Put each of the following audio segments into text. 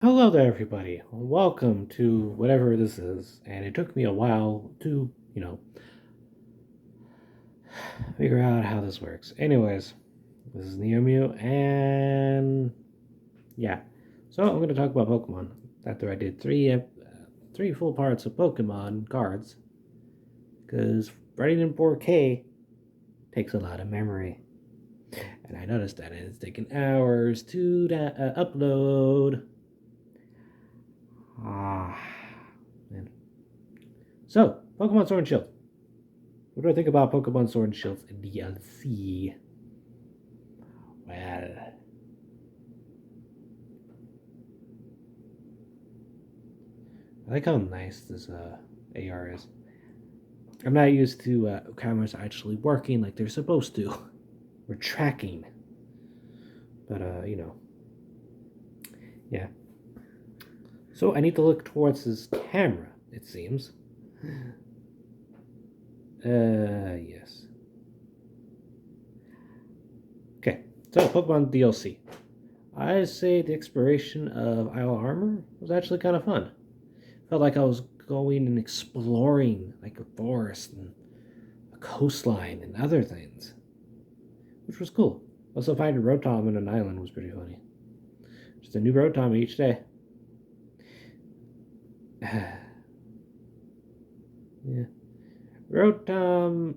Hello there, everybody. Welcome to whatever this is. And it took me a while to, figure out how this works. Anyways, this is Neomew, and yeah. So I'm going to talk about Pokemon after I did three full parts of Pokemon cards, because writing in 4K takes a lot of memory. And I noticed that it's taken hours to upload. Ah, man. So, Pokemon Sword and Shield. What do I think about Pokemon Sword and Shield's DLC? Well, I like how nice this AR is. I'm not used to cameras actually working like they're supposed to. We're tracking. But, yeah. So I need to look towards this camera, it seems. Yes. Okay, so Pokemon DLC. I say the exploration of Isle Armor was actually kind of fun. Felt like I was going and exploring like a forest and a coastline and other things, which was cool. Also, finding Rotom in an island was pretty funny. Just a new Rotom each day. Yeah. Rotom.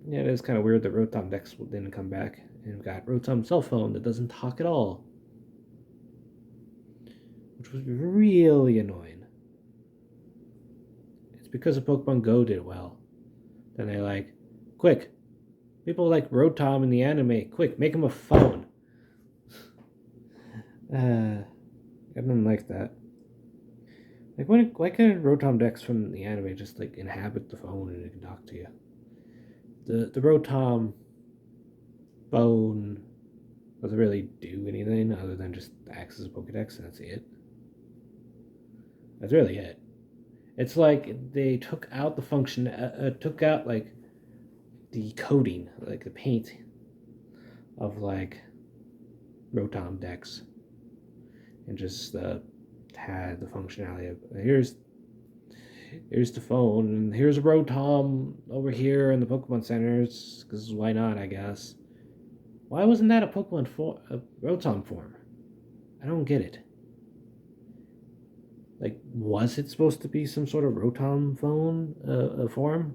Yeah, it is kind of weird that Rotom Dex didn't come back. And we've got Rotom cell phone that doesn't talk at all, which was really annoying. It's because of Pokemon Go did well. Then they like, quick, people like Rotom in the anime. Quick, make him a phone. I didn't like that. Like, why couldn't Rotom Dex from the anime just like inhabit the phone and it can talk to you? The Rotom phone doesn't really do anything other than just access Pokedex, and that's it. That's really it. It's like they took out the function, took out like the coding, like the paint of like Rotom Dex, and just had the functionality of here's the phone, and here's a Rotom over here in the Pokemon centers, because why not, I guess. Why wasn't that a Rotom form? I don't get it. Like, was it supposed to be some sort of Rotom phone form?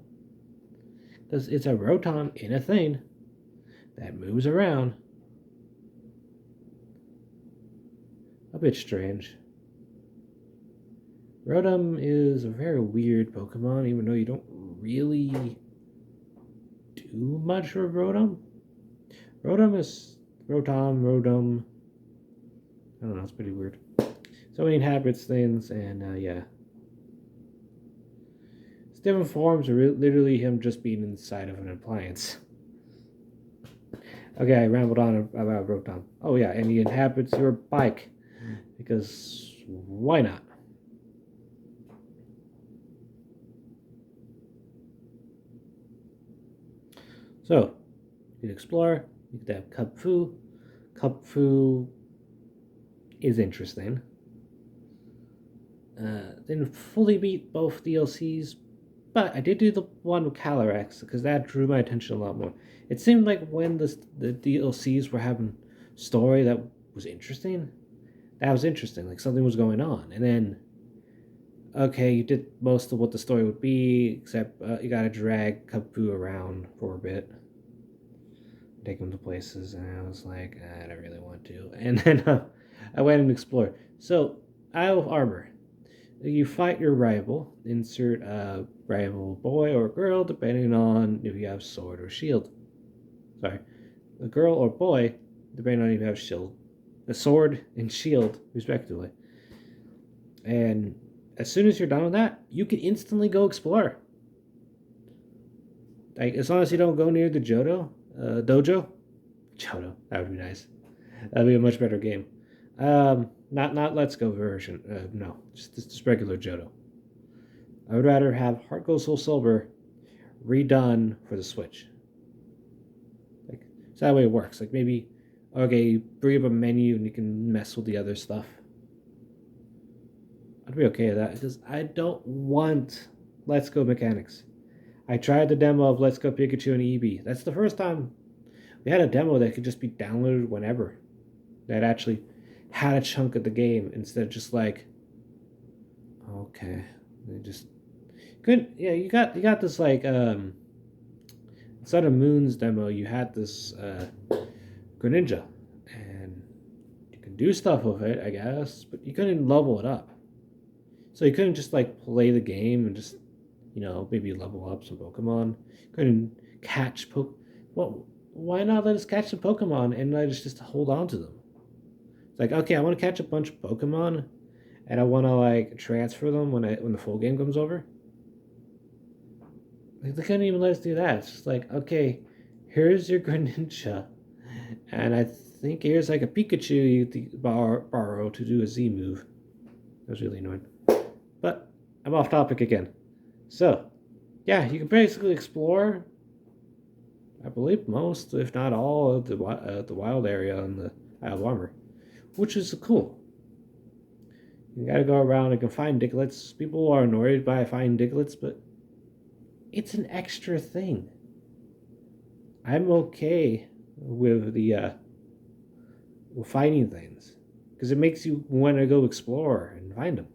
Because it's a Rotom in a thing that moves around. A bit strange. Rotom is a very weird Pokemon, even though you don't really do much with Rotom. Rotom is Rotom. I don't know, it's pretty weird. So many habits, things, and yeah. It's different forms are literally him just being inside of an appliance. Okay, I rambled on about Rotom. Oh yeah, and he inhabits your bike. Because why not? So, you could explore, you could have Kupfu. Kupfu is interesting. Didn't fully beat both DLCs, but I did do the one with Calyrex because that drew my attention a lot more. It seemed like when the DLCs were having story that was interesting, that was interesting. Like something was going on, and then okay, you did most of what the story would be, except you got to drag Kupfu around for a bit, take him to places, and I was like, I don't really want to. And then I went and explored. So, Isle of Armor. You fight your rival. Insert a rival boy or girl, depending on if you have sword or shield. Sorry, a girl or boy, depending on if you have shield, a sword and shield, respectively. And as soon as you're done with that, you can instantly go explore. Like as long as you don't go near the Johto, that would be nice. That'd be a much better game. Not Let's Go version. No, just regular Johto. I would rather have Heart Gold Soul Silver redone for the Switch. Like, so that way it works. Like maybe, okay, you bring up a menu and you can mess with the other stuff. I'd be okay with that because I don't want Let's Go mechanics. I tried the demo of Let's Go Pikachu and Eevee. That's the first time we had a demo that could just be downloaded whenever. That actually had a chunk of the game instead of just like, okay, they just couldn't. Yeah, you got this like Sun and Moon's demo. You had this Greninja, and you can do stuff with it, I guess, but you couldn't level it up. So you couldn't just like play the game and just, maybe level up some Pokemon. You couldn't catch Well, why not let us catch some Pokemon and let us just hold on to them? It's like, okay, I want to catch a bunch of Pokemon, and I want to like transfer them when the full game comes over. Like, they couldn't even let us do that. It's just like, okay, here's your Greninja, and I think here's like a Pikachu you borrow to do a Z move. That was really annoying. But I'm off topic again. So, yeah, you can basically explore, I believe, most, if not all, of the wild area in the Isle of Armor, which is cool. You gotta go around and can find Digletts. People are annoyed by finding Digletts, but it's an extra thing. I'm okay with the with finding things because it makes you want to go explore and find them,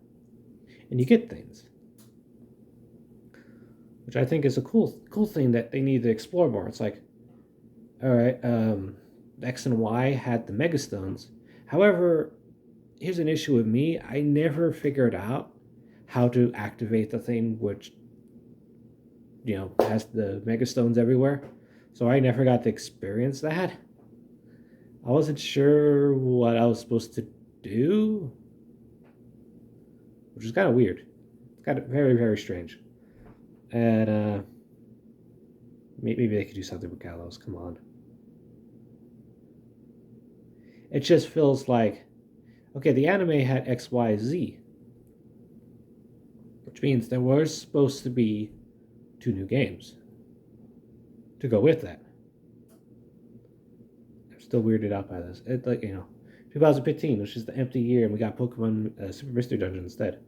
and you get things, which I think is a cool thing that they need to explore more. It's like, all right, X and Y had the Megastones. However, here's an issue with me. I never figured out how to activate the thing which has the Megastones everywhere. So I never got to experience that. I wasn't sure what I was supposed to do, which is kind of weird. It's kind of very, very strange. And maybe they could do something with Kalos. Come on. It just feels like, okay, the anime had X, Y, Z, which means there was supposed to be 2 new games to go with that. I'm still weirded out by this. 2015, which is the empty year, and we got Pokemon Super Mystery Dungeon instead.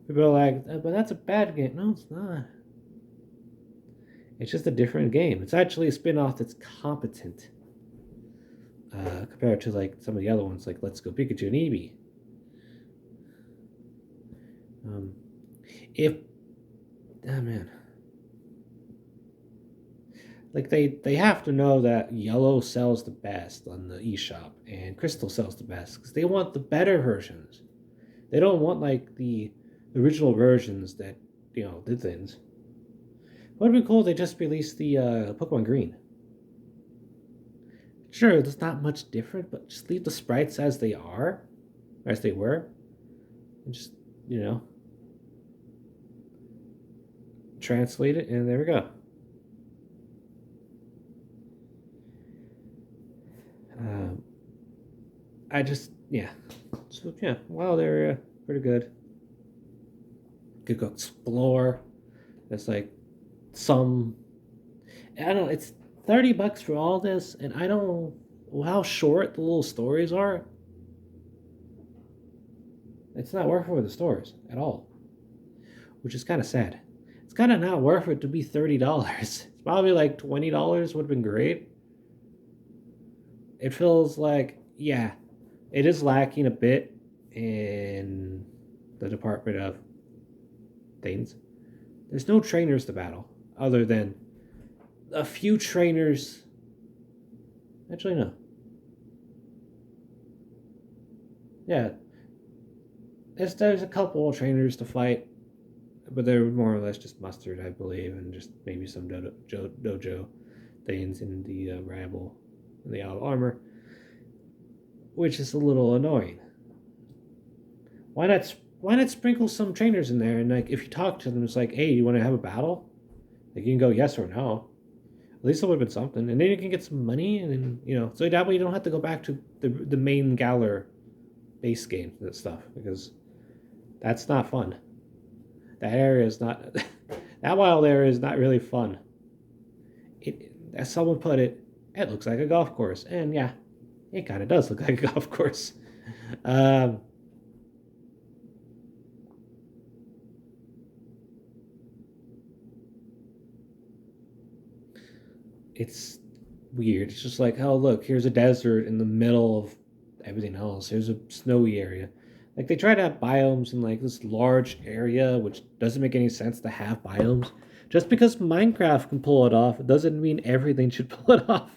People are like, but that's a bad game. No, it's not. It's just a different game. It's actually a spin-off that's competent compared to like some of the other ones, like Let's Go Pikachu and Eevee. Oh man, like they have to know that Yellow sells the best on the eShop and Crystal sells the best because they want the better versions. They don't want like the original versions that did things. Would have been cool if they just released the Pokemon Green. Sure, there's not much different, but just leave the sprites as they are, as they were, and just translate it, and there we go. I just so wild area, pretty good. Could go explore. There's like I don't know. It's $30 for all this, and I don't know how short the little stories are. It's not worth it for the stories at all, which is kind of sad. It's kind of not worth it to be $30. It's probably like $20 would have been great. It feels like, yeah, it is lacking a bit in the department of things. There's no trainers to battle other than a few trainers. Actually, no. Yeah, there's a couple of trainers to fight, but they're more or less just mustard, I believe, and just maybe some dojo things in the rabble and the Isle of Armor, which is a little annoying. Why not sprinkle some trainers in there, and like if you talk to them, it's like, hey, you want to have a battle? Like you can go yes or no. At least it would have been something, and then you can get some money, and then so that way you don't have to go back to the main Galar base game and stuff because that's not fun. That area is not that wild area is not really fun. As someone put it, it looks like a golf course, and yeah, it kind of does look like a golf course. it's weird. It's just like, oh look, here's a desert in the middle of everything else. Here's a snowy area. Like they try to have biomes in like this large area, which doesn't make any sense to have biomes. Just because Minecraft can pull it off, it doesn't mean everything should pull it off.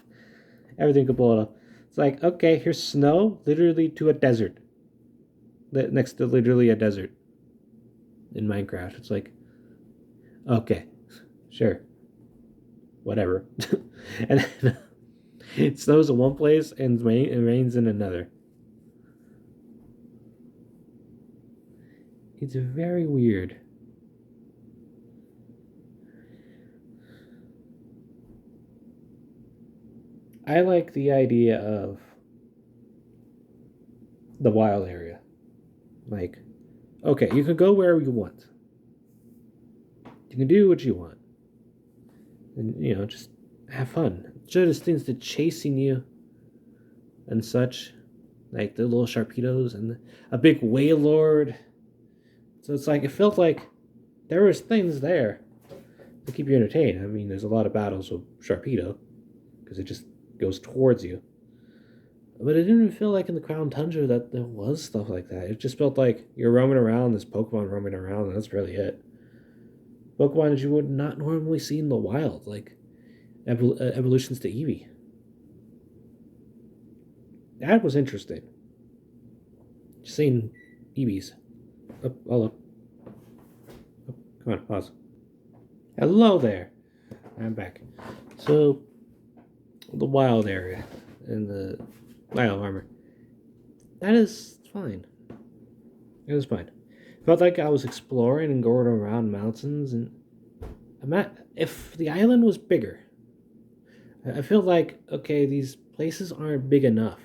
Everything can pull it off. It's like, okay, here's snow, literally to a desert, next to literally a desert in Minecraft. It's like, okay, sure, whatever. And then it snows in one place and it rains in another. It's very weird. I like the idea of the wild area. Like, okay, you can go wherever you want. You can do what you want. And, just have fun. Sure, there's things that chasing you and such, like the little Sharpedos and a big Wailord. So it's like, it felt like there was things there to keep you entertained. I mean, there's a lot of battles with Sharpedo because it just goes towards you. But it didn't feel like in the Crown Tundra that there was stuff like that. It just felt like you're roaming around, this Pokemon roaming around, and that's really it. Pokemon that you would not normally see in the wild, like evolutions to Eevee. That was interesting. Just seeing Eevees. Up, all up. Come on, pause. Hello there. I'm back. So, the wild area and the wild armor. That is fine. It was fine. Felt like I was exploring and going around mountains, and if the island was bigger, I feel like, okay, these places aren't big enough.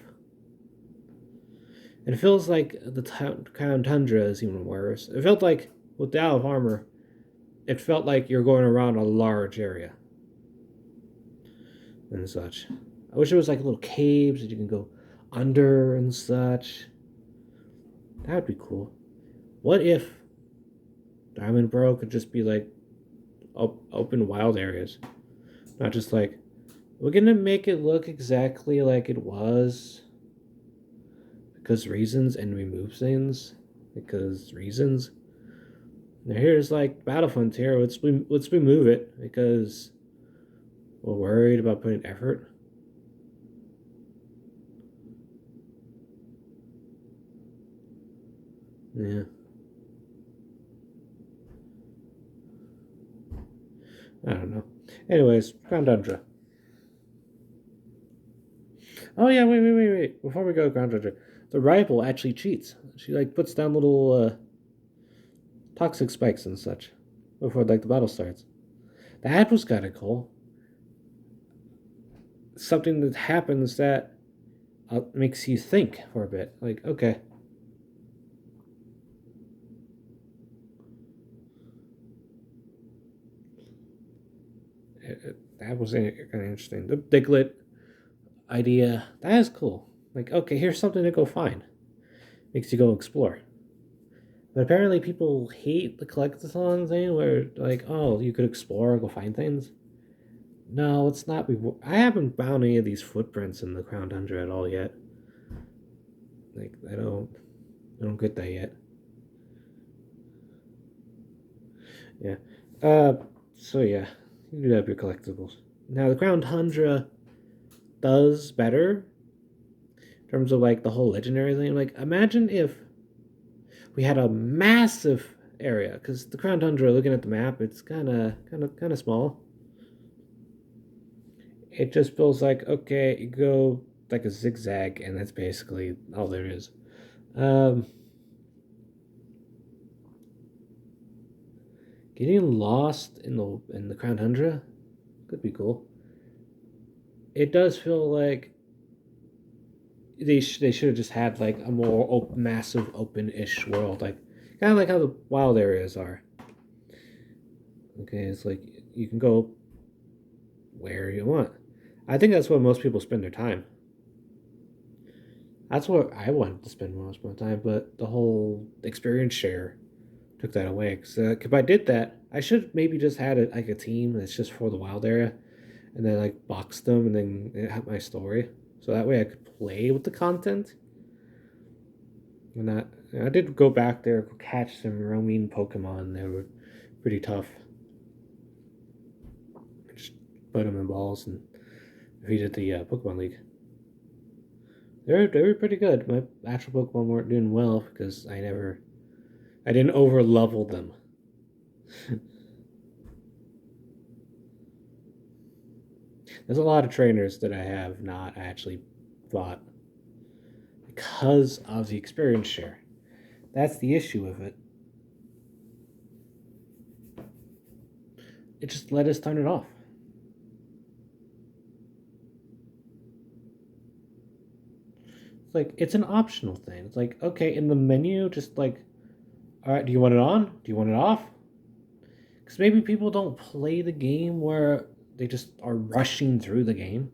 And it feels like the Crown Tundra is even worse. It felt like with the Isle of Armor, it felt like you're going around a large area and such. I wish there was like little caves that you can go under and such. That would be cool. What if Diamond Borough could just be like open wild areas? Not just like, we're gonna make it look exactly like it was because reasons and remove things because reasons. Now here's like Battlefront here. Let's remove it because we're worried about putting effort. Yeah. I don't know. Anyways, Crown Tundra. Oh yeah, wait. Before we go to Crown Tundra, the rival actually cheats. She like puts down little toxic spikes and such before like the battle starts. That was kind of cool. Something that happens that makes you think for a bit. Like, okay. That was kind of interesting. The Diglett idea, that is cool. Like, okay, here's something to go find. Makes you go explore. But apparently people hate the collectathon thing where, like, oh, you could explore and go find things. No, it's not. I haven't found any of these footprints in the Crown Tundra at all yet. Like, I don't get that yet. Yeah. So yeah, you do have your collectibles. Now the Crown Tundra does better in terms of like the whole legendary thing. Like, imagine if we had a massive area, because the Crown Tundra, looking at the map, it's kind of small. It just feels like, okay, you go like a zigzag, and that's basically all there is. Um, Getting lost in the Crown Tundra could be cool. It does feel like they should have just had like a more massive open-ish world, like kind of like how the wild areas are. Okay, it's like you can go where you want. I think that's where most people spend their time. That's where I wanted to spend most of my time, but the whole experience share took that away. Because if I did that, I should maybe just had it like a team that's just for the wild area, and then like box them, and then it had my story, so that way I could play with the content. And that I did go back there catch some roaming Pokemon. They were pretty tough. I just put them in balls and defeated the Pokemon League. They were pretty good. My actual Pokemon weren't doing well because I didn't over level them. There's a lot of trainers that I have not actually fought because of the experience share. That's the issue with it. It just let us turn it off. It's like it's an optional thing. It's like, okay, in the menu, just like, all right, do you want it on? Do you want it off? Because maybe people don't play the game where they just are rushing through the game.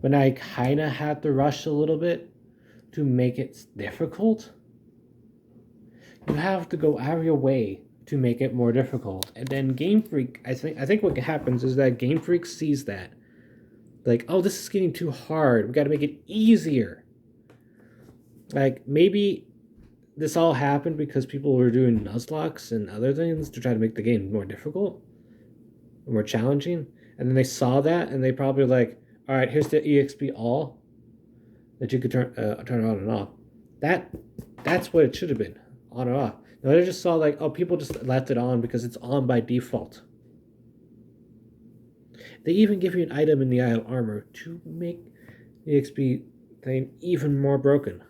But I kind of had to rush a little bit to make it difficult. You have to go out of your way to make it more difficult. And then Game Freak, I think what happens is that Game Freak sees that. Like, oh, this is getting too hard. We got to make it easier. Like, maybe this all happened because people were doing Nuzlocke and other things to try to make the game more difficult, more challenging. And then they saw that, and they probably like, all right, here's the EXP all that you could turn on and off. That's what it should have been, on or off. No, they just saw like, oh, people just left it on because it's on by default. They even give you an item in the Eye of Armor to make the EXP thing even more broken.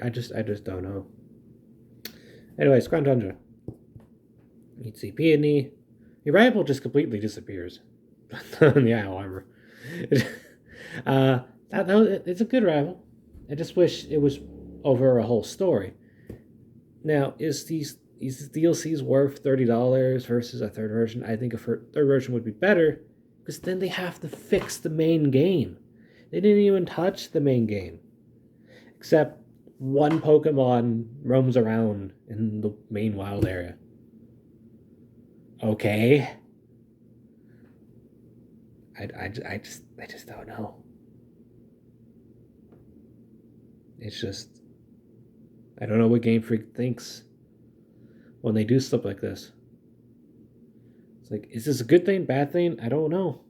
I just don't know. Anyway, Ground Tundra. You'd see Peony. Your rival just completely disappears in the Eye of Armor. It's a good rival. I just wish it was over a whole story. Now, is these DLCs worth $30 versus a third version? I think a third version would be better because then they have to fix the main game. They didn't even touch the main game, except one Pokemon roams around in the main wild area. Okay. I just don't know. It's just, I don't know what Game Freak thinks when they do stuff like this. It's like, is this a good thing, bad thing? I don't know.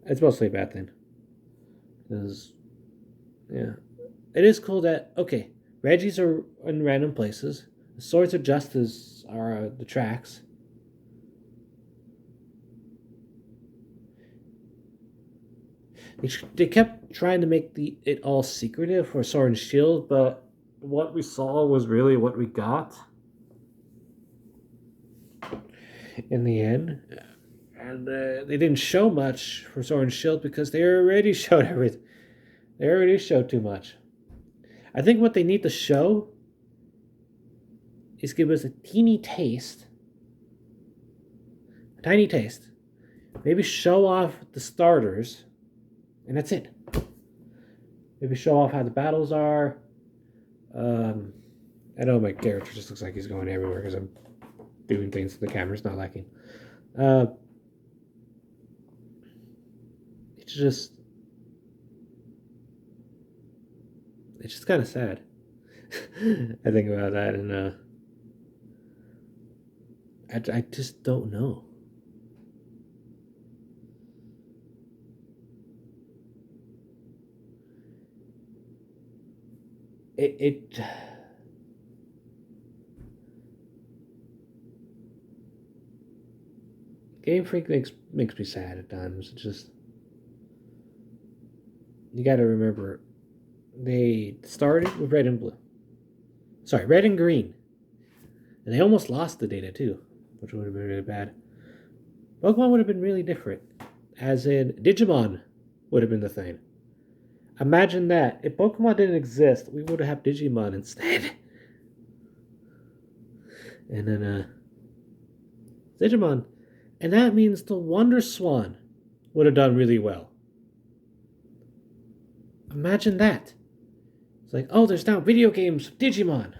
It's mostly a bad thing. Because, yeah. It is cool that, okay, Reggies are in random places. The Swords of Justice are the tracks. They kept trying to make it all secretive for Sword and Shield, but what we saw was really what we got in the end. And they didn't show much for Sword and Shield because they already showed everything. They already showed too much. I think what they need to show is give us a tiny taste. A tiny taste. Maybe show off the starters. And that's it. Maybe show off how the battles are. I know my character just looks like he's going everywhere because I'm doing things the camera's not liking. It's just kind of sad. I think about that, and I just don't know. It Game Freak makes me sad at times. It's just, you got to remember, they started with red and blue. Sorry, red and green, and they almost lost the data too, which would have been really bad. Pokemon would have been really different, as in Digimon would have been the thing. Imagine that. If Pokemon didn't exist, we would have Digimon instead. And then, Digimon. And that means the Wonder Swan would have done really well. Imagine that. It's like, oh, there's now video games of Digimon.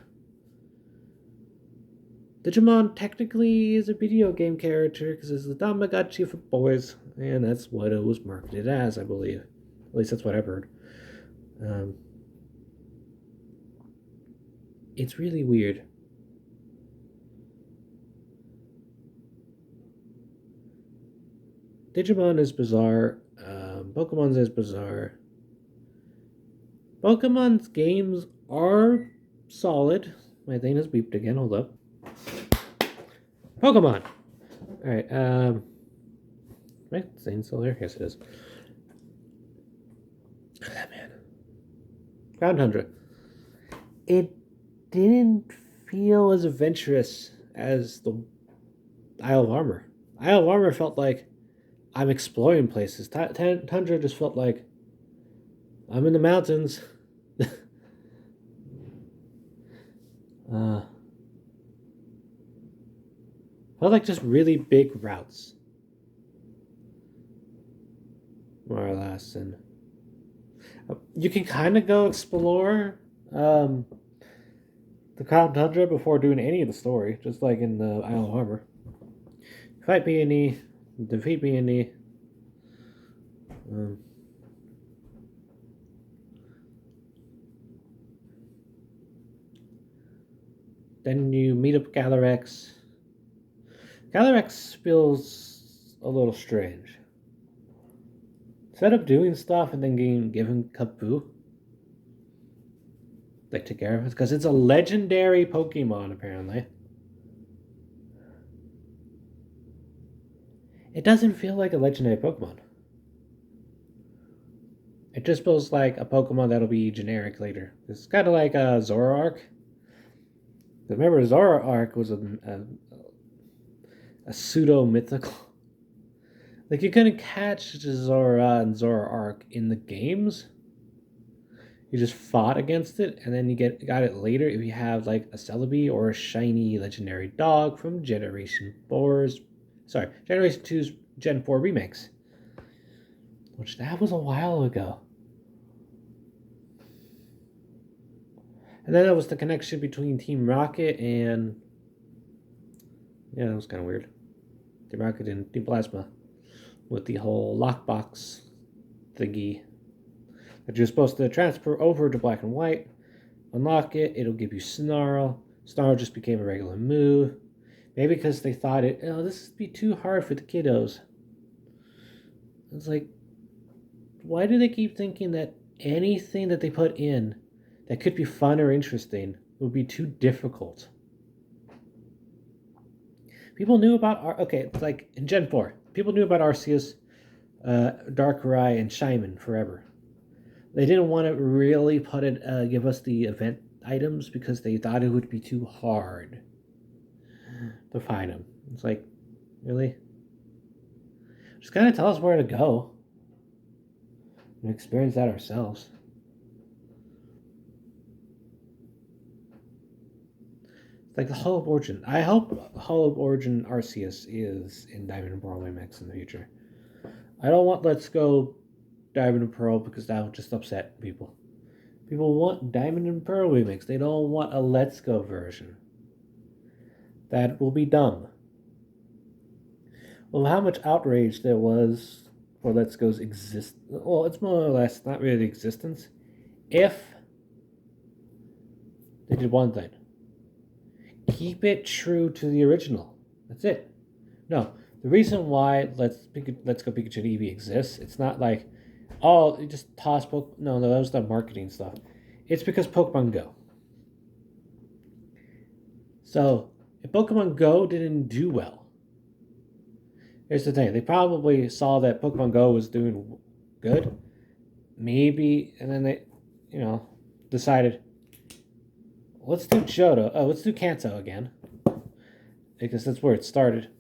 Digimon technically is a video game character because it's the Tamagotchi for boys, and that's what it was marketed as, I believe. At least that's what I've heard. It's really weird. Digimon is bizarre. Pokemon's is bizarre. Pokemon's games are solid. My thing has beeped again. Hold up. Pokemon. All right. My thing still there? Yes, it is. Oh, man. Ground Tundra. It didn't feel as adventurous as the Isle of Armor. Isle of Armor felt like I'm exploring places. Tundra just felt like I'm in the mountains. Felt like just really big routes, more or less, and you can kind of go explore the Crown Tundra before doing any of the story, just like in the Isle of Armor. Fight Peony, defeat Peony. Then you meet up Calyrex. Calyrex feels a little strange. Instead of doing stuff and then getting given Kapu, like take care of it, because it's a legendary Pokemon apparently. It doesn't feel like a legendary Pokemon. It just feels like a Pokemon that'll be generic later. It's kind of like a Zoroark. Remember, Zoroark was a pseudo mythical. Like you couldn't catch Zora and Zoroark in the games. You just fought against it, and then you got it later if you have like a Celebi or a shiny legendary dog from Generation 2's Gen 4 remakes. Which that was a while ago. And then there was the connection between Team Rocket and... Yeah, that was kind of weird. Team Rocket and Team Plasma. With the whole lockbox thingy that you're supposed to transfer over to black and white. Unlock it, it'll give you Snarl. Snarl just became a regular move. Maybe because they thought this would be too hard for the kiddos. It's like, why do they keep thinking that anything that they put in that could be fun or interesting would be too difficult? People knew about, like in Gen 4, people knew about Arceus, Darkrai, and Shyman forever. They didn't want to really give us the event items because they thought it would be too hard to find them. It's like, really? Just kind of tell us where to go and experience that ourselves. It's like the Hall of Origin. I hope Hall of Origin Arceus is in Diamond and Pearl Mix in the future. I don't want Let's Go Diamond and Pearl because that will just upset people. People want Diamond and Pearl remix. They don't want a Let's Go version. That will be dumb. Well, how much outrage there was for Let's Go's well, it's more or less not really existence. If they did one thing. Keep it true to the original. That's it. No, the reason why Let's Go Pikachu and Eevee exists, it's not like, oh, you just toss Pokemon. No, that was the marketing stuff. It's because Pokemon Go. So, if Pokemon Go didn't do well, here's the thing. They probably saw that Pokemon Go was doing good. Maybe, and then they, decided, let's do Johto. Oh, let's do Kanto again. Because that's where it started.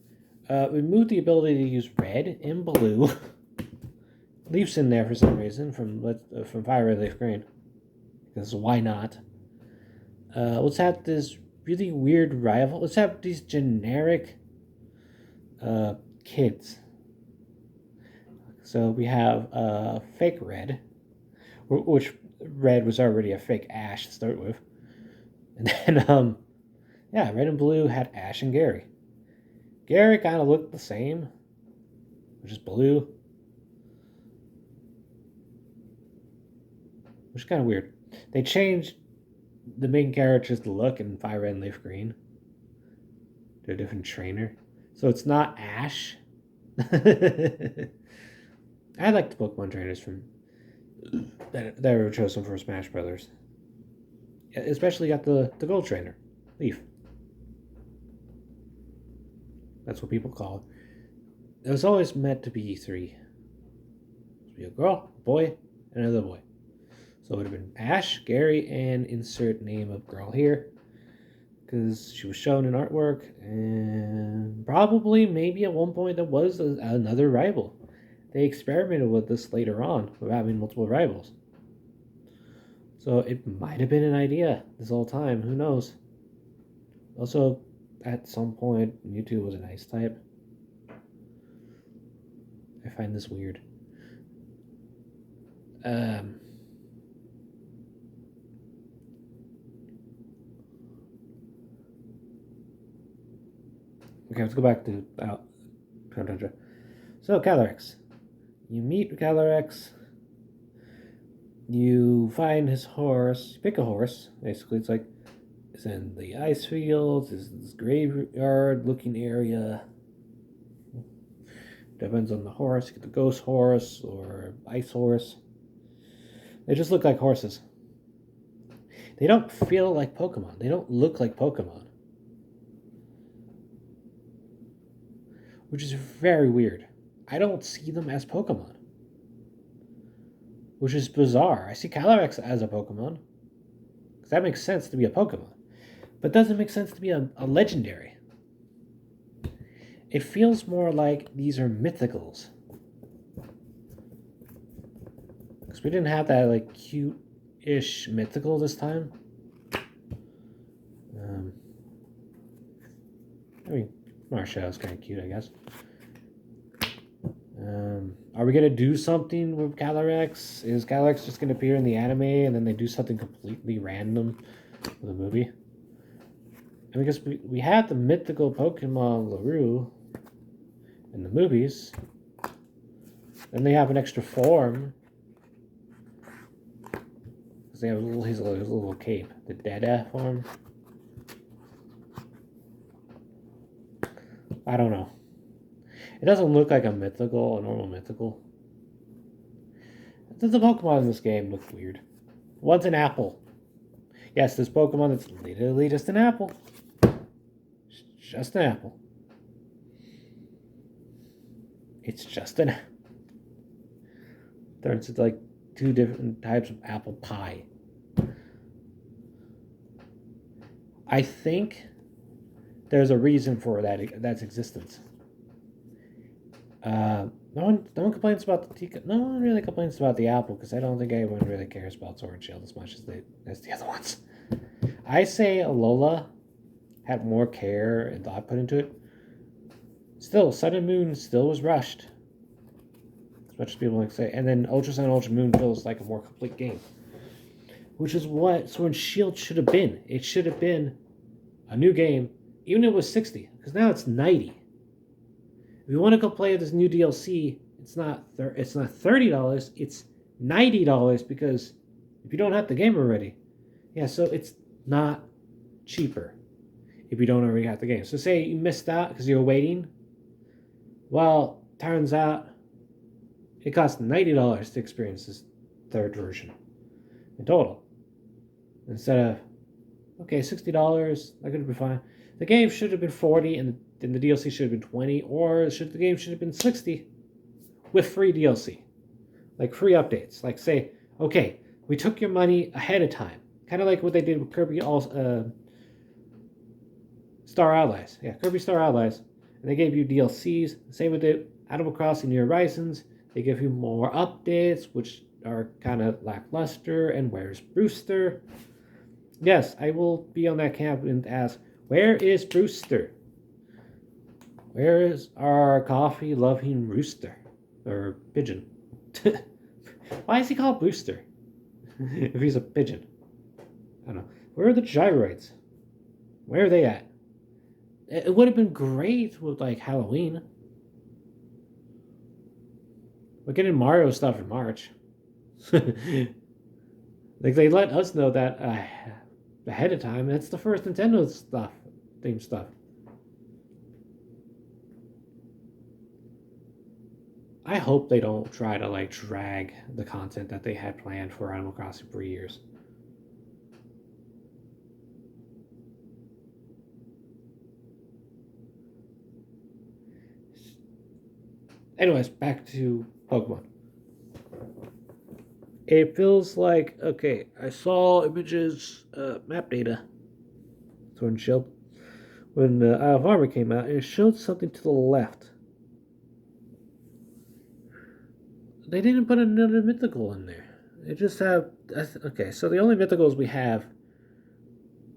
We moved the ability to use red and blue. Leaf's in there for some reason from Fire Red Leaf Green. Because why not? Let's have this really weird rival. Let's have these generic kids. So we have Fake Red, which red was already a fake Ash to start with. And then, yeah, red and blue had Ash and Gary. Gary kind of looked the same, which is blue, which is kind of weird. They changed the main characters to look in Fire Red and Leaf Green. They're a different trainer. So it's not Ash. I like the Pokemon trainers from that were chosen for Smash Brothers. Especially got the Gold Trainer, Leaf. That's what people call it. It was always meant to be three. To be a girl, a boy, and another boy. So it would have been Ash, Gary, and insert name of girl here. Because she was shown in artwork, and probably, maybe at one point, there was another rival. They experimented with this later on, with having multiple rivals. So it might have been an idea this whole time, who knows? Also, at some point, Mewtwo was an ice type. I find this weird. Okay, let's go back to So Calyrex. You meet Calyrex. You find his horse. You pick a horse. Basically, it's like it's in the ice fields. It's this graveyard-looking area. Depends on the horse. You get the ghost horse or ice horse. They just look like horses. They don't feel like Pokemon. They don't look like Pokemon. Which is very weird. I don't see them as Pokemon. Which is bizarre. I see Calyrex as a Pokemon. Because that makes sense to be a Pokemon. But doesn't make sense to be a legendary. It feels more like these are mythicals. Because we didn't have that like cute-ish mythical this time. I mean, Marshall's kind of cute, I guess. Are we going to do something with Calyrex? Is Calyrex just going to appear in the anime and then they do something completely random for the movie? And because we had the mythical Pokemon Larue in the movies. Then they have an extra form. Because they have his little cape. The Dada form. I don't know. It doesn't look like a normal mythical. The Pokemon in this game look weird. One's an apple. Yes, this Pokemon is literally just an apple. Just an apple. It's just an apple. Turns into like two different types of apple pie. I think there's a reason for that's existence. No one complains about the no one really complains about the apple because I don't think anyone really cares about Sword and Shield as much as the other ones. I say Alola had more care and thought put into it. Still, Sun and Moon still was rushed. As much as people like to say. And then Ultra Sun and Ultra Moon feels like a more complete game. Which is what Sword and Shield should have been. It should have been a new game, even if it was 60, because now it's 90. If you want to go play this new DLC, it's not $30, it's $90 because if you don't have the game already. Yeah, so it's not cheaper if you don't already have the game. So say you missed out because you're waiting. Well, turns out it costs $90 to experience this third version in total. Instead of, okay, $60, that could be fine. The game should have been $40 and the DLC should have been $20, or the game should have been $60 with free DLC. Like free updates. Like say, okay, we took your money ahead of time. Kind of like what they did with Kirby Star Allies. Yeah, Kirby Star Allies. And they gave you DLCs. Same with the Animal Crossing New Horizons. They give you more updates, which are kind of lackluster. And where's Brewster? Yes, I will be on that camp and ask, where is Brewster? Where is our coffee-loving rooster? Or pigeon? Why is he called Brewster? if he's a pigeon. I don't know. Where are the gyroids? Where are they at? It would have been great with like Halloween. We're getting Mario stuff in March. Like they let us know that ahead of time. That's the first Nintendo stuff, theme stuff. I hope they don't try to like drag the content that they had planned for Animal Crossing for years. Anyways, back to Pokemon. It feels like okay. I saw images, map data, Sword and Shield, when Isle of Armor came out, and it showed something to the left. They didn't put another mythical in there. They just have okay. So the only mythicals we have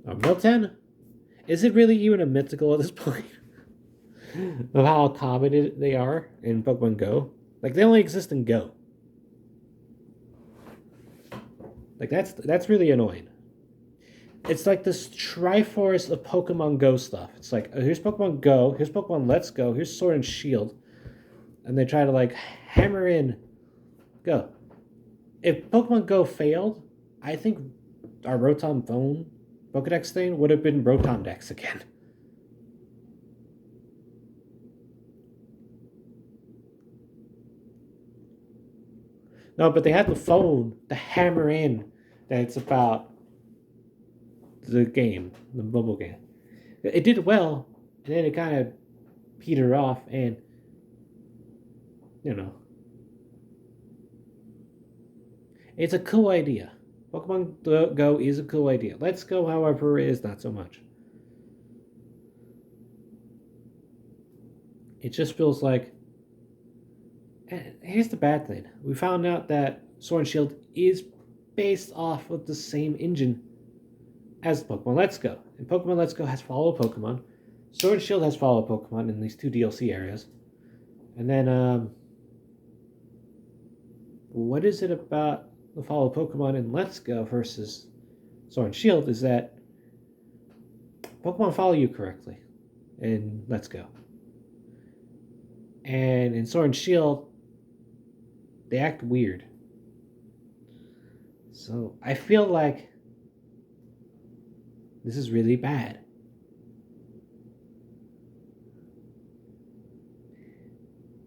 are Miltank. Is it really even a mythical at this point? Of how common they are in Pokemon Go. Like they only exist in Go. Like that's really annoying. It's like this Triforce of Pokemon Go stuff. It's like here's Pokemon Go, here's Pokemon Let's Go, here's Sword and Shield, and they try to like hammer in Go. If Pokemon Go failed, I think our Rotom phone Pokedex thing would have been Rotom Dex again. No, but they had the phone to hammer in that it's about the game, the mobile game. It did well, and then it kind of petered off, and you know, it's a cool idea. Pokemon Go is a cool idea. Let's Go, however, is not so much. It just feels like. And here's the bad thing: we found out that Sword and Shield is based off of the same engine as Pokemon Let's Go. And Pokemon Let's Go has follow Pokemon. Sword and Shield has follow Pokemon in these two DLC areas. And then, what is it about the follow Pokemon in Let's Go versus Sword and Shield is that Pokemon follow you correctly in Let's Go. And in Sword and Shield, they act weird. So I feel like this is really bad.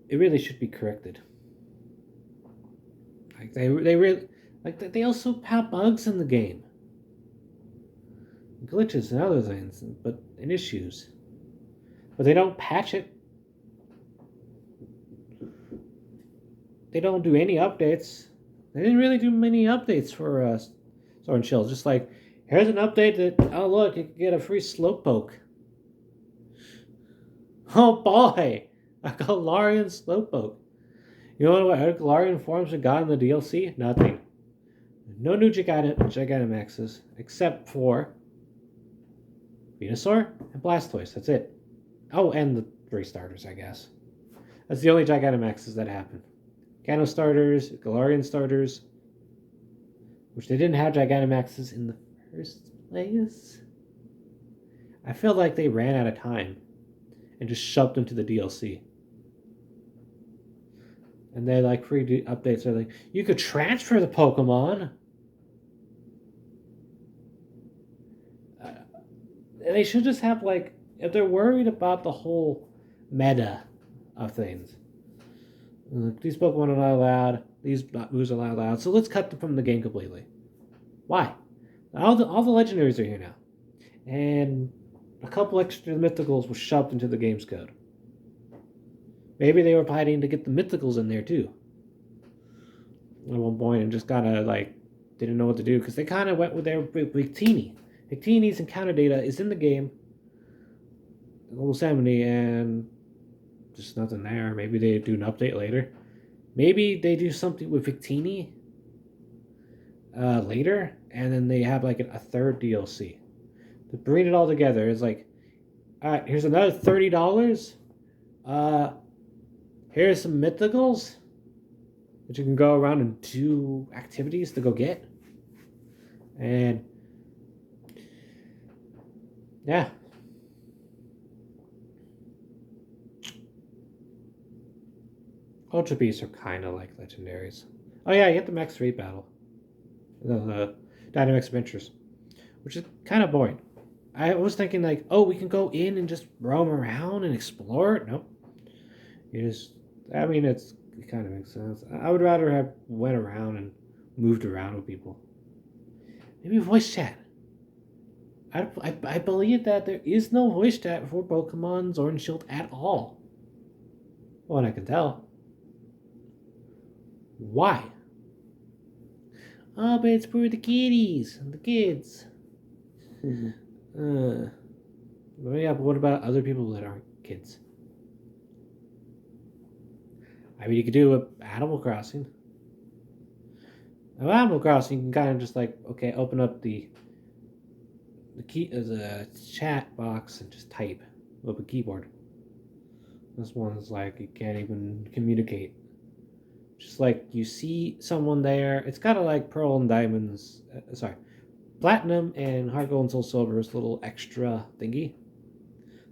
It really should be corrected. Like they really like they also have bugs in the game, glitches and other things, but and issues. But they don't patch it. They don't do any updates. They didn't really do many updates for Sword and Shield. Just like here's an update that oh look, you can get a free Slowpoke. Oh boy, a Galarian Slowpoke. You know what Galarian forms we got in the DLC? Nothing. No new Gigantamaxes except for Venusaur and Blastoise. That's it. Oh, and the 3 starters, I guess. That's the only Gigantamaxes that happen. Gano starters, Galarian starters, which they didn't have Gigantamaxes in the first place. I feel like they ran out of time and just shoved them to the DLC. And they like free updates are like, you could transfer the Pokemon. They should just have like, if they're worried about the whole meta of things, these Pokemon are not allowed, these moves are not allowed, so let's cut them from the game completely. Why? All the legendaries are here now, and a couple extra mythicals were shoved into the game's code. Maybe they were planning to get the mythicals in there too. At one point, and just kind of like didn't know what to do because they kind of went with their Victini. Victini's encounter data is in the game, level 70, and just nothing there. Maybe they do an update later. Maybe they do something with Victini later, and then they have like a third DLC to bring it all together. It's like, all right, here's another $30. Here's some mythicals that you can go around and do activities to go get. And yeah, Ultra Beasts are kind of like legendaries. Oh yeah, you get the Max 3 battle, the Dynamax Adventures, which is kind of boring. I was thinking like, oh, we can go in and just roam around and explore. Nope. You just, I mean, it kind of makes sense. I would rather have went around and moved around with people. Maybe voice chat. I believe that there is no voice chat for Pokemon Sword and Shield at all. Well, I can tell. Why? Oh, but it's for the kiddies, the kids. uh, yeah, but what about other people that aren't kids? I mean, you could do a Animal Crossing. Animal Crossing, you can kind of just like, okay, open up the key as a chat box and just type with a keyboard. This one's like you can't even communicate. Just like you see someone there. It's kind of like Pearl and Diamonds. Sorry, Platinum and Heart Gold and Soul Silver's little extra thingy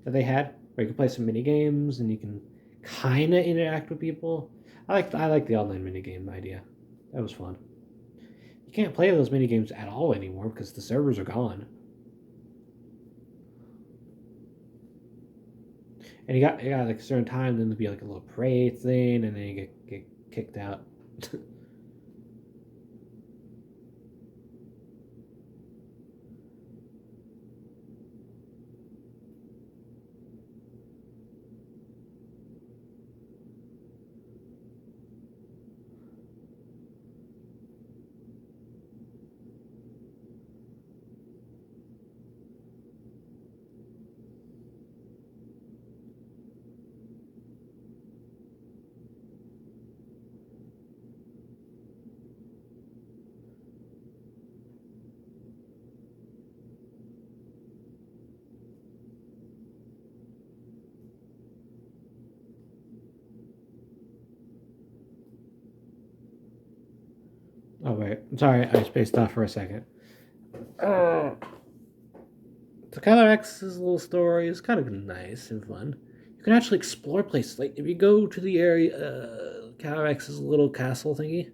that they had, where you can play some mini games and you can kind of interact with people. I like the online mini game idea. That was fun. You can't play those mini games at all anymore because the servers are gone. And you got like a certain time, then there'll be like a little parade thing, and then you get kicked out. Oh wait, I'm sorry, I spaced off for a second. Uh, so Calyrex's little story is kind of nice and fun. You can actually explore places. Like if you go to the area, Calyrex's little castle thingy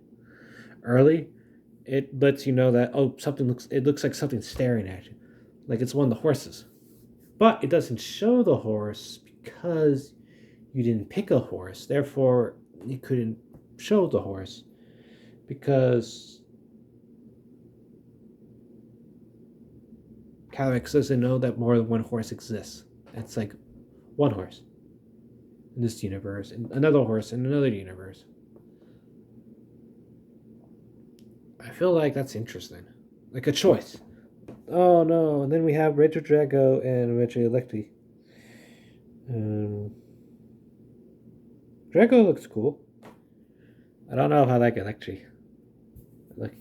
early, it lets you know that something looks. It looks like something's staring at you, like it's one of the horses. But it doesn't show the horse because you didn't pick a horse. Therefore, you couldn't show the horse because Calyrex doesn't know that more than one horse exists. It's like one horse in this universe, and another horse in another universe. I feel like that's interesting. Like a choice. Oh no, and then we have Regidrago and Regieleki. Um, Drago looks cool. I don't know if I like Electri. Like,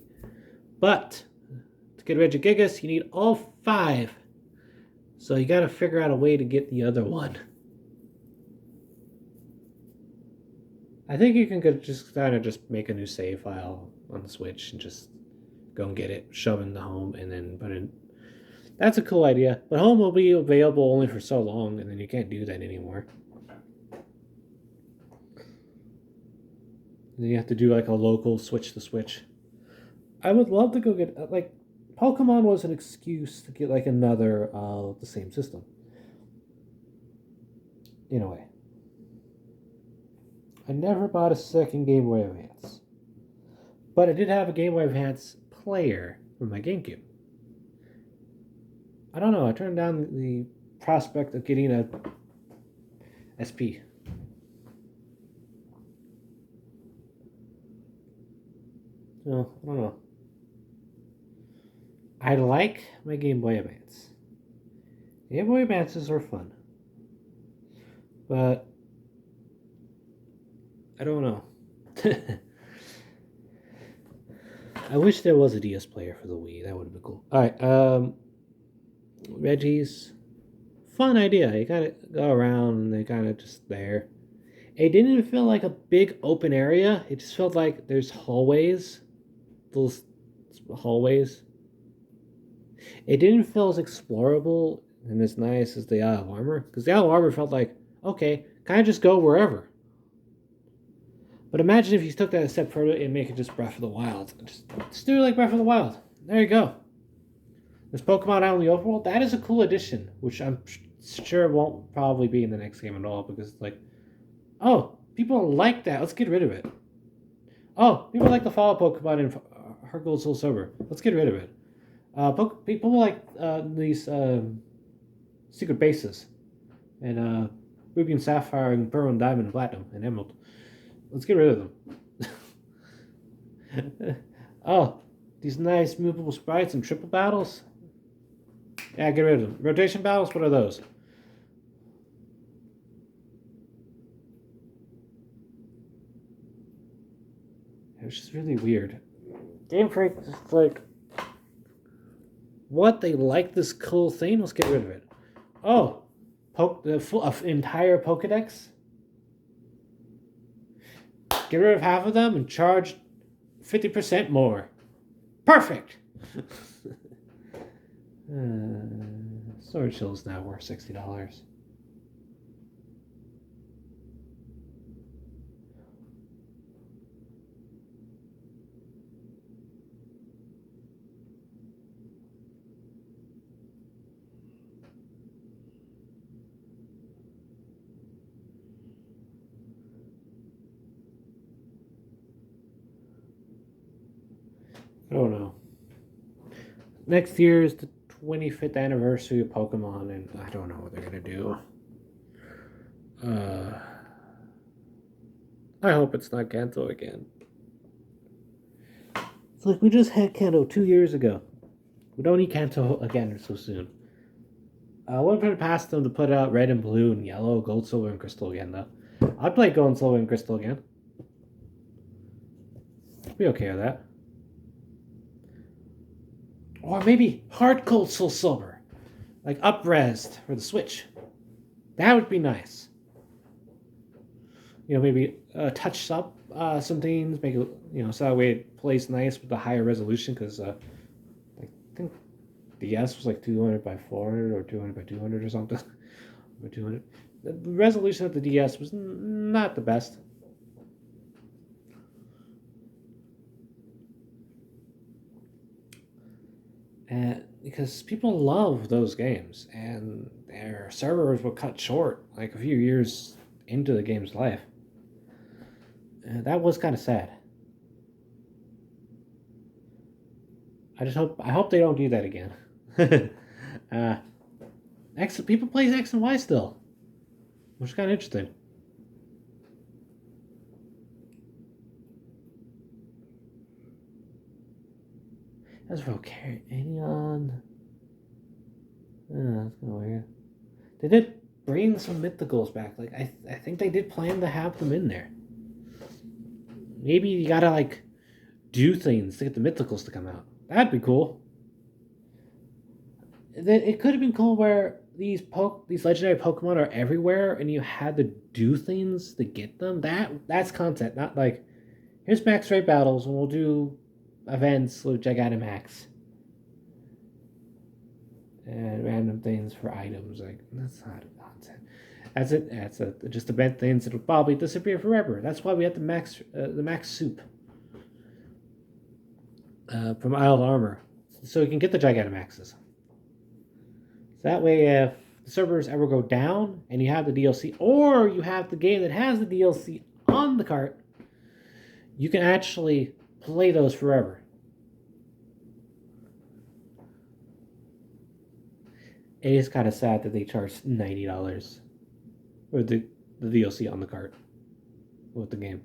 but to get Regigigas, you need all five. So you gotta figure out a way to get the other one. I think you can just kind of just make a new save file on the Switch and just go and get it, shove it in the home, and then put it. That's a cool idea, but home will be available only for so long, and then you can't do that anymore. And then you have to do like a local switch to switch. I would love to go get like Pokemon was an excuse to get like another the same system in a way. I never bought a second Game Boy Advance, but I did have a Game Boy Advance player for my GameCube. I don't know. I turned down the prospect of getting a SP. No, I don't know. I like my Game Boy Advance. Game Boy Advances are fun, but I don't know. I wish there was a DS player for the Wii. That would have been cool. All right, Reggie's fun idea. You kind of go around and they kind of just there. It didn't feel like a big open area. It just felt like there's hallways, those hallways. It didn't feel as explorable and as nice as the Isle of Armor, because the Isle of Armor felt like, okay, can I just go wherever? But imagine if you took that a step further and make it just Breath of the Wild. Just do it like Breath of the Wild. There you go. There's Pokemon out in the overworld. That is a cool addition, which I'm sure won't probably be in the next game at all, because it's like, oh, people like that. Let's get rid of it. Oh, people like the follow Pokemon in Heart Gold Soul Silver. Let's get rid of it. People like these secret bases and Ruby and Sapphire and Pearl and Diamond and Platinum and Emerald. Let's get rid of them. Oh, these nice movable sprites and triple battles. Yeah, get rid of them. Rotation battles. What are those? It was just really weird. Game Freak is like, what? They like this cool thing? Let's get rid of it. Oh, the full entire Pokedex. Get rid of half of them and charge 50% more. Perfect. Sword Shield is now worth $60. I don't know. Next year is the 25th anniversary of Pokemon, and I don't know what they're gonna do. I hope it's not Kanto again. It's like we just had Kanto 2 years ago. We don't need Kanto again so soon. I would put it past them to put out Red and Blue and Yellow, Gold, Silver, and Crystal again, though. I'd play Gold, Silver, and Crystal again. I'd be okay with that. Or maybe Heart Gold, Soul Silver. Like up-resed for the Switch. That would be nice. Maybe touch up some things, make it, so that way it plays nice with the higher resolution, because I think the DS was like 200 by 400 or 200 by 200 or something. Or 200. The resolution of the DS was not the best. And because people love those games, and their servers were cut short like a few years into the game's life. And that was kind of sad. I hope they don't do that again. People play X and Y still, which is kind of interesting. That's Volcanion. That's kind of weird. They did bring some mythicals back. Like I think they did plan to have them in there. Maybe you gotta like do things to get the mythicals to come out. That'd be cool. It could have been cool where these legendary Pokemon are everywhere, and you had to do things to get them. That's content, not like here's max rate battles, and we'll do events with Gigantamax and random things for items. Like that's not content. That's just event things that'll probably disappear forever. That's why we have the max soup from Isle of Armor, so we can get the Gigantamaxes. So that way, if the servers ever go down and you have the DLC, or you have the game that has the DLC on the cart, you can actually play those forever. It is kind of sad that they charge $90 for the DLC on the cart with the game.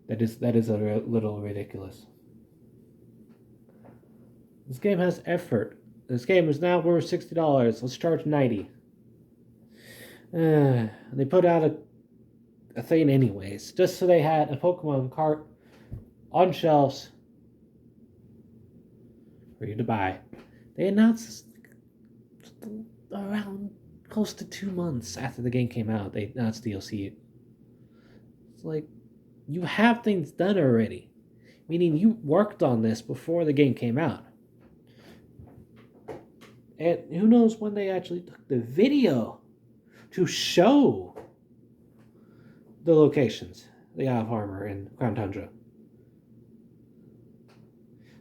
That is a little ridiculous. This game has effort. This game is now worth $60. Let's charge $90. They put out a thing anyways, just so they had a Pokemon cart on shelves for you to buy. They announced around close to 2 months after the game came out. They announced DLC. It's like, you have things done already. meaning you worked on this before the game came out. And who knows when they actually took the video to show the locations they have armor in Crown Tundra.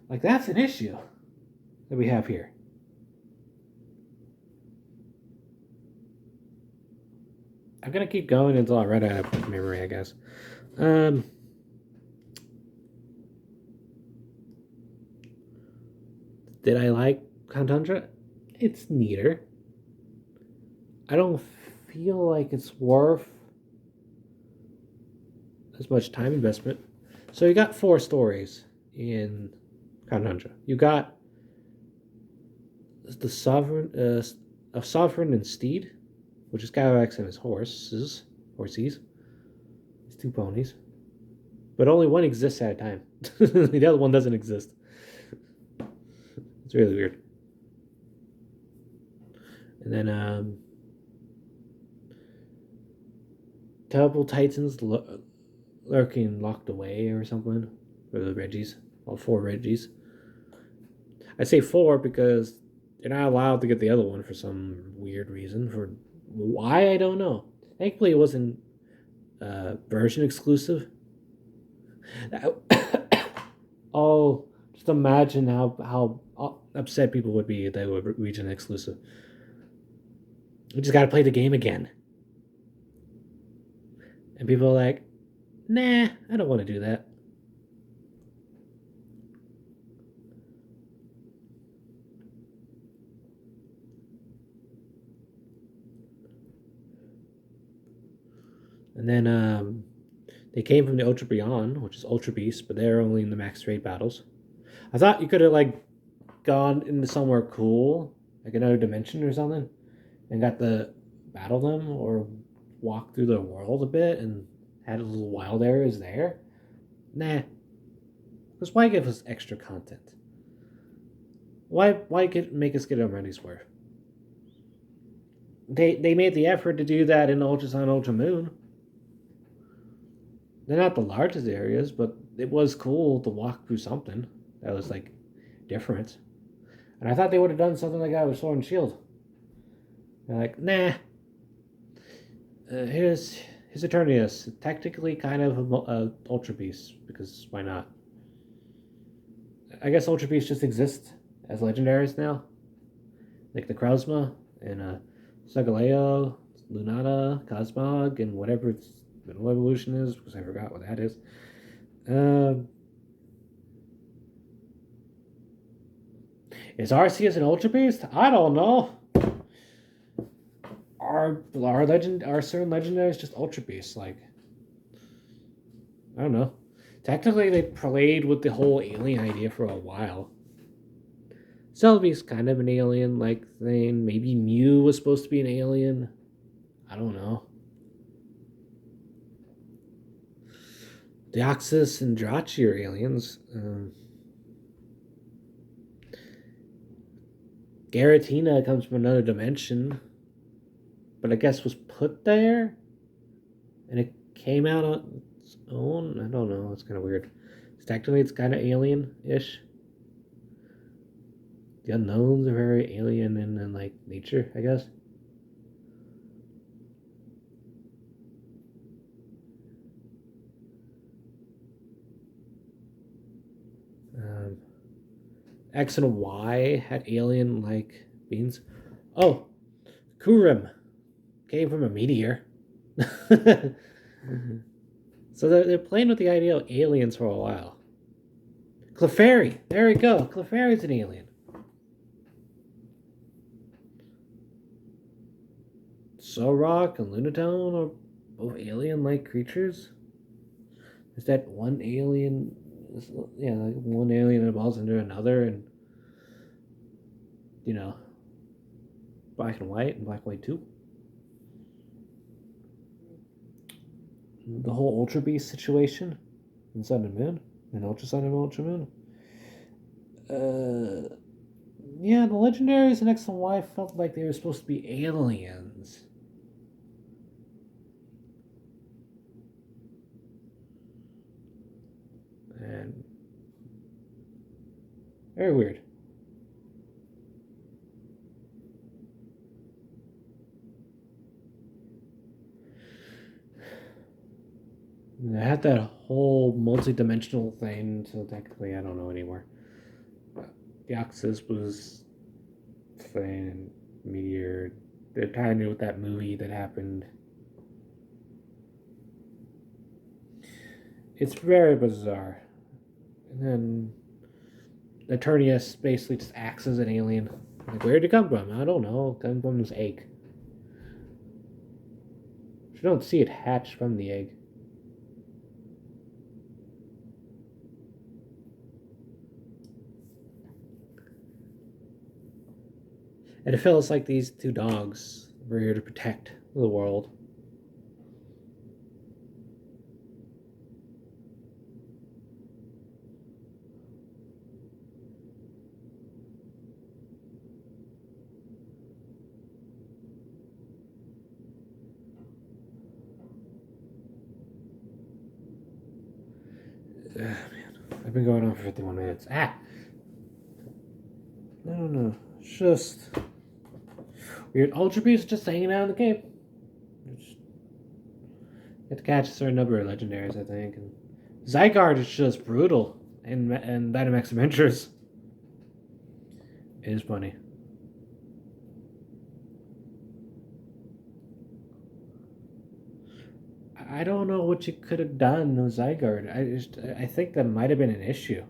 Like, that's an issue that we have here. I'm gonna keep going until I run out of memory, I guess. Did I like Crown Tundra? It's neater. I don't feel like it's worth as much time investment. So you got 4 stories in Crown Tundra. You got the Sovereign and Steed, which is Calyrex and his horses. His 2 ponies. But only one exists at a time. The other one doesn't exist. It's really weird. And then Terrible Titans lurking locked away or something for the Reggies. All 4 Reggies. I say 4 because you're not allowed to get the other one for some weird reason. For why, I don't know. Thankfully, it wasn't version exclusive. Oh, just imagine how upset people would be if they were region exclusive. We just gotta play the game again. And people are like, nah, I don't want to do that. And then they came from the Ultra Beyond, which is Ultra Beast, but they're only in the max raid battles. I thought you could have like gone into somewhere cool, like another dimension or something, and got to battle them or walk through the world a bit and had a little wild areas there. Nah. Because why give us extra content? Why make us get our money's worth? They made the effort to do that in Ultra Sun, Ultra Moon. They're not the largest areas, but it was cool to walk through something that was like different. And I thought they would have done something like that with Sword and Shield. They're like, nah. Here's Eternius. Technically kind of a Ultra Beast, because why not? I guess Ultra Beasts just exist as legendaries now. Like the Krausma and Sagaleo, Lunata, Cosmog, and whatever its middle evolution is, because I forgot what that is. Is Arceus an Ultra Beast? I don't know. Are certain legendaries just Ultra Beasts? Like, I don't know. Technically, they played with the whole alien idea for a while. Celebi's kind of an alien-like thing. Maybe Mew was supposed to be an alien. I don't know. Deoxys and Jirachi are aliens. Garatina comes from another dimension, but I guess was put there, and it came out on its own. I don't know. It's kind of weird. Technically, it's kind of alien-ish. The unknowns are very alien in like nature, I guess. X and Y had alien-like beings. Oh, Kurim came from a meteor. So they're playing with the idea of aliens for a while. Clefairy, there we go. Clefairy's an alien. Solrock and Lunatone are both alien-like creatures. Is that one alien? Yeah, like one alien evolves into another, and you know, black and white and white too. The whole Ultra Beast situation in Sun and Moon, and Ultra Sun and Ultra Moon. Yeah, the legendaries in X and Y felt like they were supposed to be aliens. And Very weird. I had that whole multi-dimensional thing, so technically I don't know anymore. But Deoxys was thing, Meteor. They're tying it with that movie that happened. It's very bizarre. And then Eternius basically just acts as an alien. Like, where'd it come from? I don't know. It comes from this egg. You don't see it hatch from the egg. And it feels like these two dogs were here to protect the world. Man, I've been going on for 51 minutes. No. It's just weird. Ultra Beast just hanging out in the cave. You have to catch a certain number of legendaries, I think. And Zygarde is just brutal in Dynamax Adventures. It is funny. I don't know what you could have done with Zygarde. I think that might have been an issue.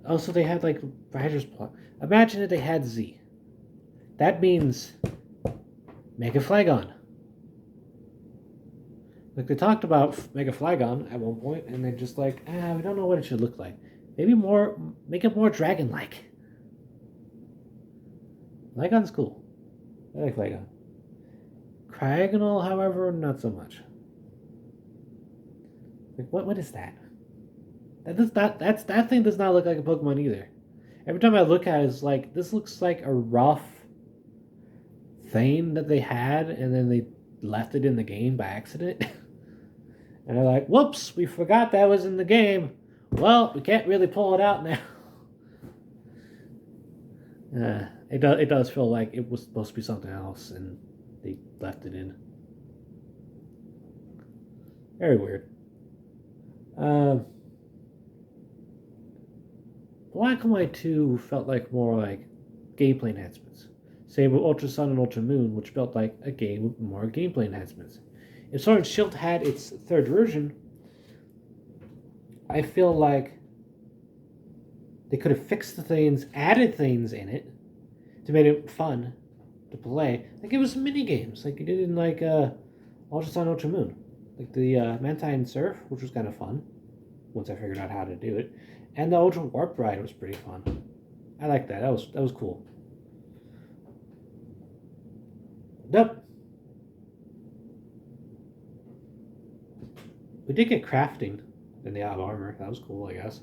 Also, they had like Rider's Plot. Imagine if they had Z. That means Mega Flagon. Like they talked about Mega Flagon at one point, and they're just like, we don't know what it should look like. Maybe make it more dragon-like. Flagon's cool. I like Flagon. Cryogonal, however, not so much. Like what is that? That thing does not look like a Pokemon either. Every time I look at it, it's like this looks like a rough thing that they had, and then they left it in the game by accident. And they're like, "Whoops, we forgot that was in the game. Well, we can't really pull it out now." It does feel like it was supposed to be something else, and they left it in. Very weird. Black and White 2 felt like more like gameplay enhancements. Same with Ultra Sun and Ultra Moon, which felt like a game with more gameplay enhancements. If Sword and Shield had its third version, I feel like they could have fixed the things, added things in it to make it fun to play. Like it was mini games, like you did in like Ultra Sun, Ultra Moon, like the Mantine Surf, which was kind of fun once I figured out how to do it, and the Ultra Warp Ride was pretty fun. I like that. That was cool. Nope. We did get crafting in the out armor. That was cool, I guess.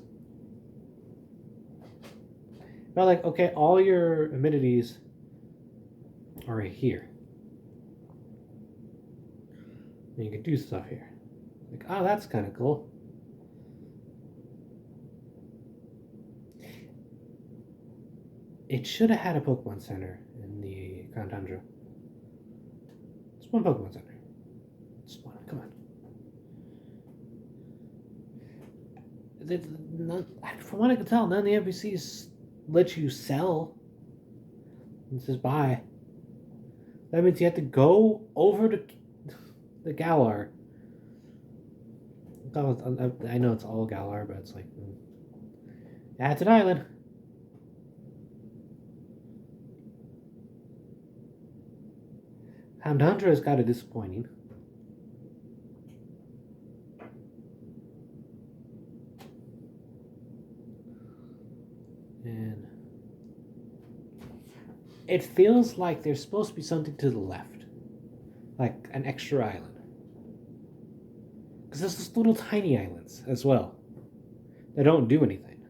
But like, okay, all your amenities are here. And you can do stuff here. Like, oh, that's kind of cool. It should have had a Pokemon Center in the Crown Tundra. It's one Pokemon Center. It's one. Come on. From what I can tell, none of the NPCs let you sell. It says buy. That means you have to go over to the Galar. I know it's all Galar, but it's like, yeah, it's an island. Houndundra is kind of disappointing. And it feels like there's supposed to be something to the left, like an extra island. Because there's those little tiny islands as well that don't do anything.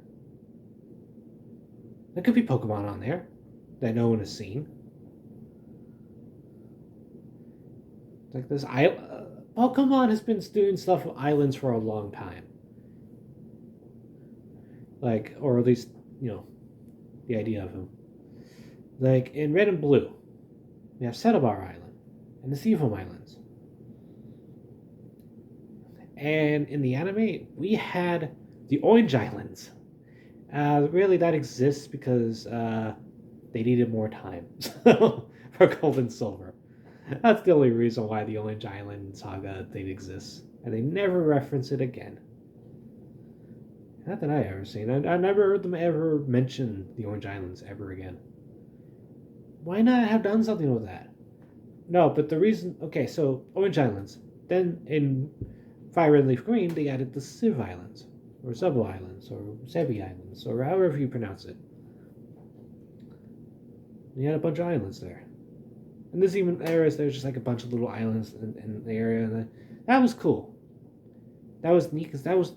There could be Pokemon on there that no one has seen. Like this Pokemon has been doing stuff with islands for a long time. like, or at least you know the idea of him. Like in Red and Blue, we have Settlebar Island and the Seafoam Islands, and in the anime we had the Orange Islands. Really, that exists because they needed more time for Gold and Silver. That's the only reason why the Orange Island saga thing exists, and they never reference it again. Not that I ever seen. I never heard them ever mention the Orange Islands ever again. Why not have done something with that? No, but the reason. Okay, so Orange Islands. Then in Fire Red Leaf Green, they added the Civ Islands, or Zebo Islands, or Sebi Islands, or however you pronounce it. And you had a bunch of islands there. And there's even areas there's just like a bunch of little islands in the area, and that was cool. That was neat because that was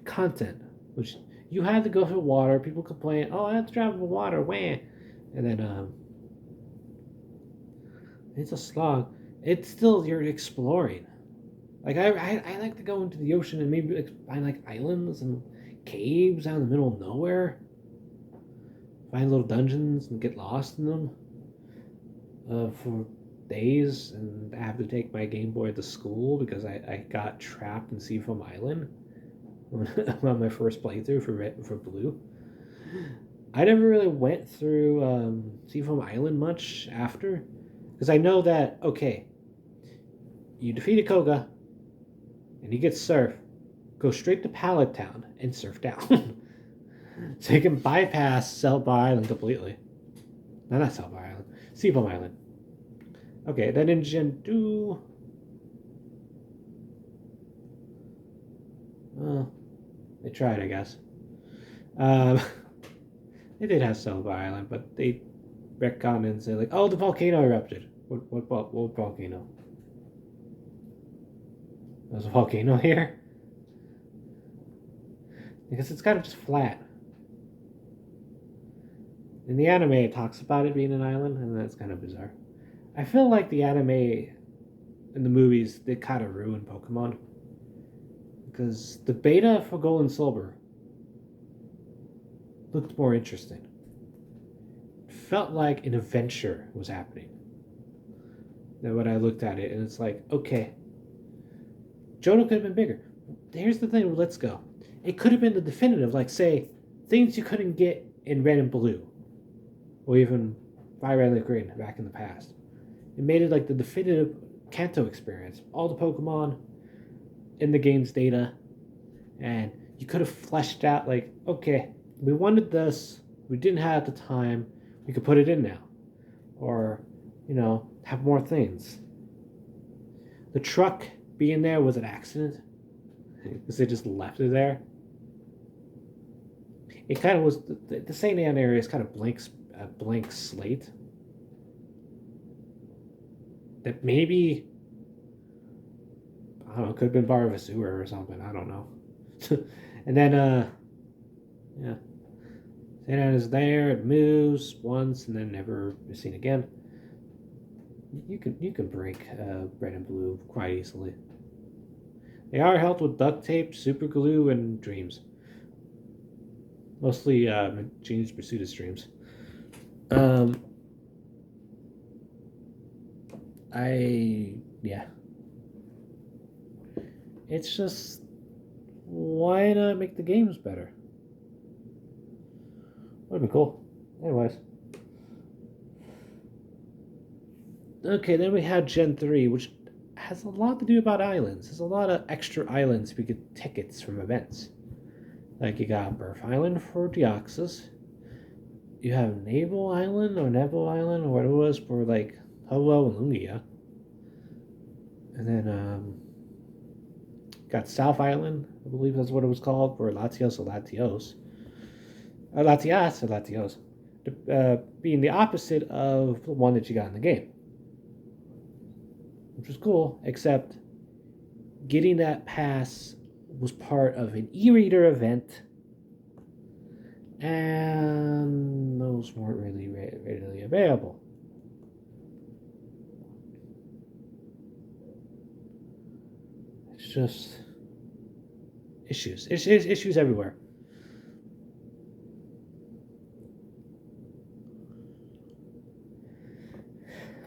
content, which you had to go through water. People complain, "Oh, I have to travel water, wah," and then it's a slog. It's still you're exploring. Like I like to go into the ocean and maybe find like islands and caves out in the middle of nowhere. Find little dungeons and get lost in them for days, and I have to take my Game Boy to school because I got trapped in Seafoam Island on my first playthrough for Blue. I never really went through Seafoam Island much after, because I know that okay, you defeated Koga, and he gets surf. Go straight to Pallet Town and surf down, so you can bypass Selba Island completely. No, not Selba Island, Seafoam Island. Okay, then in Gen 2, well, they tried, I guess. Um, they did have Selba Island, but they retconned and said like, "Oh, the volcano erupted." What volcano? There's a volcano here because it's kind of just flat. In the anime, it talks about it being an island, and that's kind of bizarre. I feel like the anime and the movies they kind of ruined Pokemon because the beta for Gold and Silver looked more interesting. It felt like an adventure was happening. Then when I looked at it, and it's like, okay, Johto could have been bigger. Here's the thing, let's go. It could have been the definitive, like say, things you couldn't get in Red and Blue, or even Fire Red and Green back in the past. It made it like the definitive Kanto experience. All the Pokemon in the game's data, and you could have fleshed out like, okay, we wanted this, we didn't have the time, we could put it in now, or have more things. The truck being there was an accident because they just left it there. It kind of was the St. Anne area is kind of blank slate. That maybe I don't know, could have been part of a sewer or something. I don't know. And then yeah, St. Anne is there. It moves once and then never is seen again. You can break Red and Blue quite easily. They are helped with duct tape, super glue, and dreams. Mostly Gene's Pursuit of Dreams. Yeah. It's just why not make the games better? Would be cool. Anyways. Okay, then we have Gen 3, which has a lot to do about islands. There's a lot of extra islands we get tickets from events. Like you got Birth Island for Deoxys. You have Naval Island or Neville Island or what it was for like Hello and Lugia. And then got South Island, I believe that's what it was called, for Latios or Latios. Latias or Latios. Being the opposite of the one that you got in the game. Which was cool, except getting that pass was part of an e-reader event, and those weren't really readily available. It's just issues everywhere.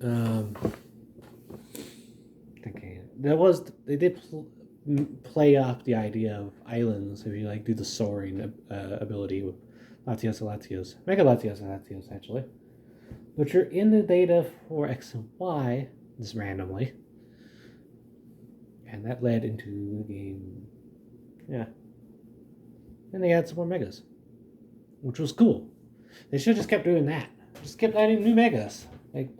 Um, thinking they did play up the idea of islands if you like do the soaring ability with Latios and Latios, Mega Latios and Latios actually, but you're in the data for X and Y just randomly, and that led into the game. Yeah, and they had some more megas, which was cool. They should have just kept doing that. Just kept adding new megas. Like,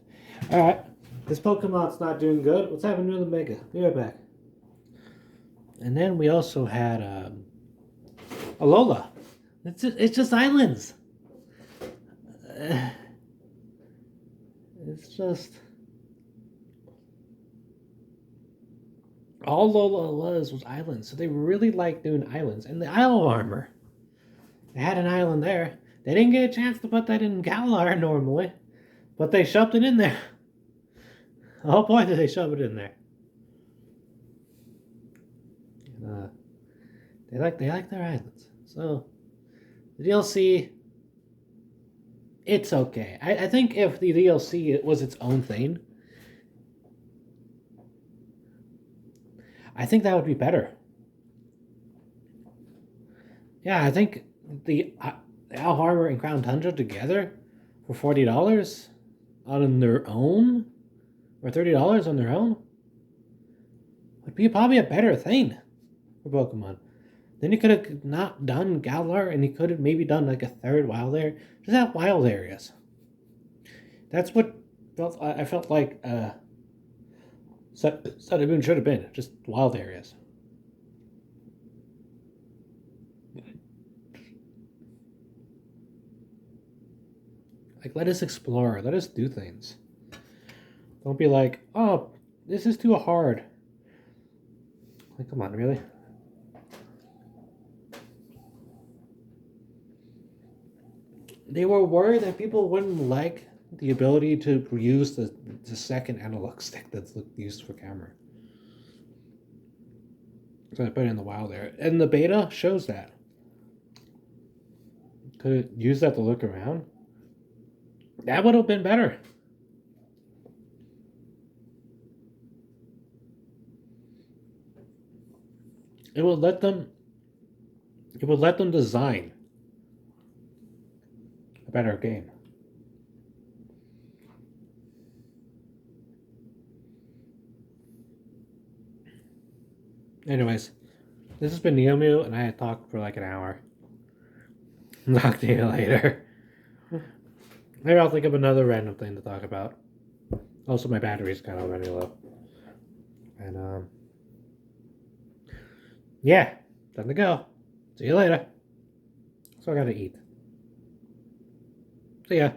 all right, this Pokemon's not doing good. Let's have another mega. Be right back. And then we also had Alola. It's just islands. It's just all Lola was islands. So they really like doing islands. And the Isle Armor, they had an island there. They didn't get a chance to put that in Galar normally, but they shoved it in there. The whole point is they shove it in there. And, they like their islands. So the DLC, it's okay. I think if the DLC was its own thing, I think that would be better. Yeah, I think the Al Harbor and Crown Tundra together for $40 on their own, or $30 on their own, would be probably a better thing for Pokemon. Then you could have not done Galar, and you could have maybe done like a third wild area. Just have wild areas. That's what I felt like Sun and Moon should have been. Just wild areas. Like, let us explore. Let us do things. Don't be like, oh, this is too hard. Like, come on, really? They were worried that people wouldn't like the ability to use the second analog stick that's used for camera. So I put it in the wild area. And the beta shows that. Could use that to look around. That would have been better. It would let them design a better game. Anyways, this has been Neomu, and I had talked for like an hour. Talk to you later. Maybe I'll think of another random thing to talk about. Also, my battery's kind of running low. And, yeah, time to go. See you later. So I gotta eat. See ya.